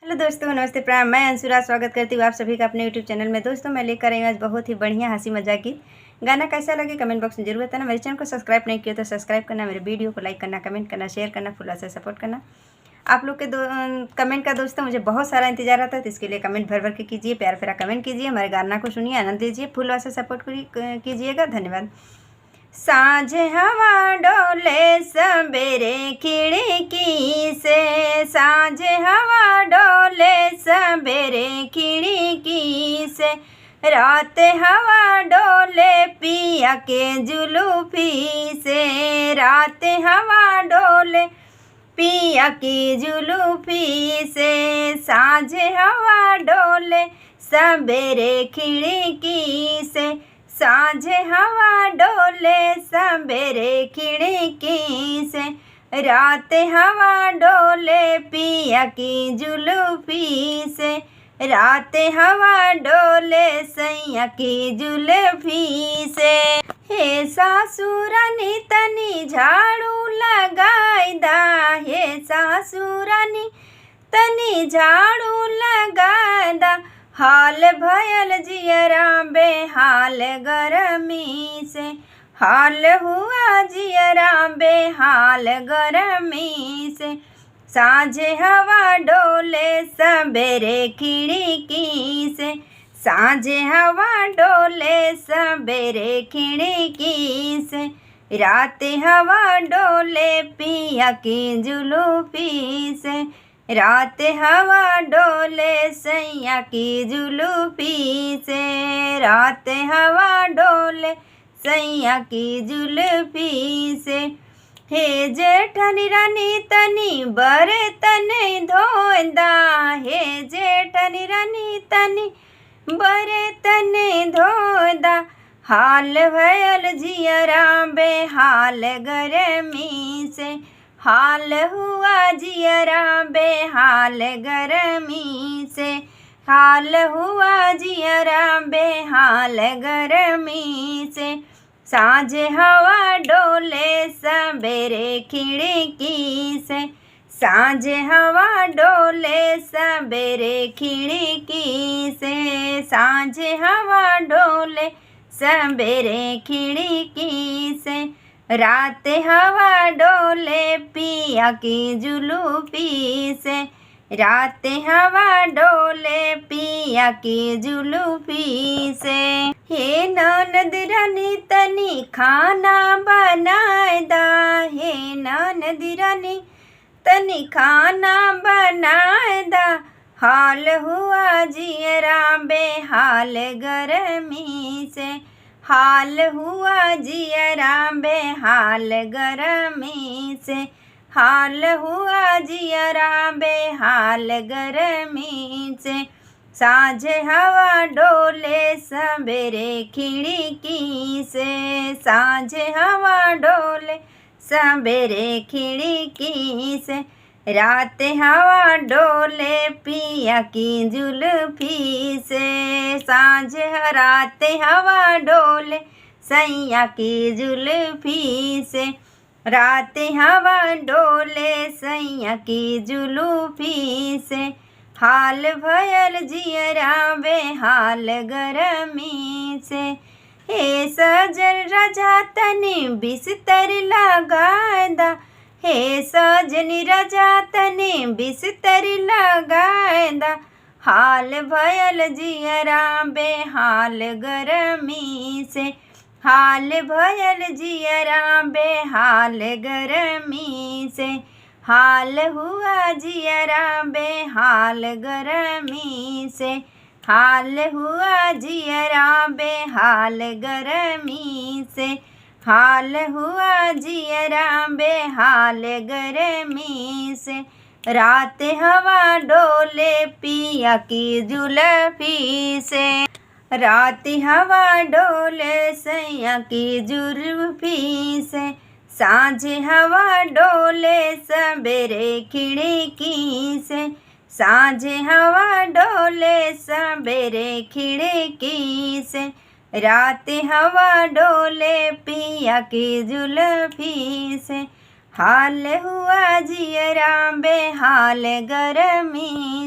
Hello दोस्तों, नमस्ते, प्रणाम। मैं अंशुरा स्वागत करती हूँ आप सभी का अपने यूट्यूब चैनल में। दोस्तों, मैं लेकर आई हूँ आज बहुत ही बढ़िया हंसी मजाक की गाना। कैसा लगे कमेंट बॉक्स में जरूर बताना। मेरे चैनल को सब्सक्राइब नहीं किया तो सब्सक्राइब करना, मेरे वीडियो को लाइक करना, कमेंट करना, शेयर करना, फुल से सपोर्ट करना। आप लोग के कमेंट का दोस्तों मुझे बहुत सारा इंतजार आता है, तो इसके लिए कमेंट भर भर के कीजिए, प्यार प्यारा कमेंट कीजिए, हमारे गाना को सुनिए, आनंद लीजिए, फुल से सपोर्ट कीजिएगा। धन्यवाद। साँझ हवा डोले सबेरे खिड़की से, साँझ हवा डोले सबेरे खिड़की से, रात हवा डोले पिया के जुलूफी से, रात हवा डोले पिया की जुलूफी से, साँझ हवा डोले सबेरे खिड़की से, साँझ हवा डोले सबेरे खिड़की से, रात हवा डोले पिया की जुल्फी से, रात हवा डोले सैया की जुल्फी से। हे सासुरानी तनी झाड़ू लगाई दा, हे सासुरानी तनी झाड़ू लगाई दा, हाल भयल जियरा बेहाल गरमी से, हाल हुआ जियरा बेहाल गरमी से, साँझ हवा डोले सबेरे खिड़की से, साँझ हवा डोले सबेरे खिड़की से, रात हवा डोले पिया की जुलूफी से, रात हवा डोले सैया की जुलूफी से, रात हवा डोले सैया की जुलूफी से। हे जेठनी रानी तनी बरे तने धोंदा, हे जेठनी रानी तनी बरे तने धोंदा, हाल भयल जियरा बेहाल गरमी से, हाल हुआ जियरा बेहाल गरमी से, हाल हुआ जियरा बेहाल गरमी से, साँझ हवा डोले सबेरे खिड़की से, साँझ हवा डोले सबेरे खिड़की से, साँझ हवा डोले सबेरे खिड़की से, रात हवा डोले पिया की जुलूफी से, रात हवा डोले पिया की जुलूफी से। हे ननद रानी तनी खाना बनाए दा, हे ननद रानी तनी खाना बनाए दा, हाल हुआ जियरा बेहाल गरमी से, हाल हुआ जियरा बेहाल गरमी से, हाल हुआ जियरा बेहाल गरमी से, साँझ हवा डोले सबेरे खिड़की से, साँझ हवा डोले सबेरे खिड़की से, रात हवा डोले पिया की जुल्फी से, साँझ रात हवा डोले सैया की जुल्फी से, रात हवा डोले सैया की जुल्फी से, हाल भयल जियरा बेहाल गरमी से। हे सजन राजा तनी बिस्तर लगाए दा, हे सजनी राजा तनी बिस्तर लगाए दा, हाल भयल जियरा बेहाल गरमी से, हाल भयल जियरा बेहाल गरमी से, हाल हुआ जियरा बेहाल गरमी से, हाल हुआ जियरा बेहाल गरमी से, हाल हुआ जियरा बेहाल गरमी से, रात हवा डोले पिया की जुल्फी से, रात हवा डोले सैया की जुल्फी से, साँझ हवा डोले सबेरे खिड़की से, साँझ हवा डोले सबेरे खिड़की से, रात हवा डोले पिया की जुल्फी से, हाल हुआ जियरा बेहाल गरमी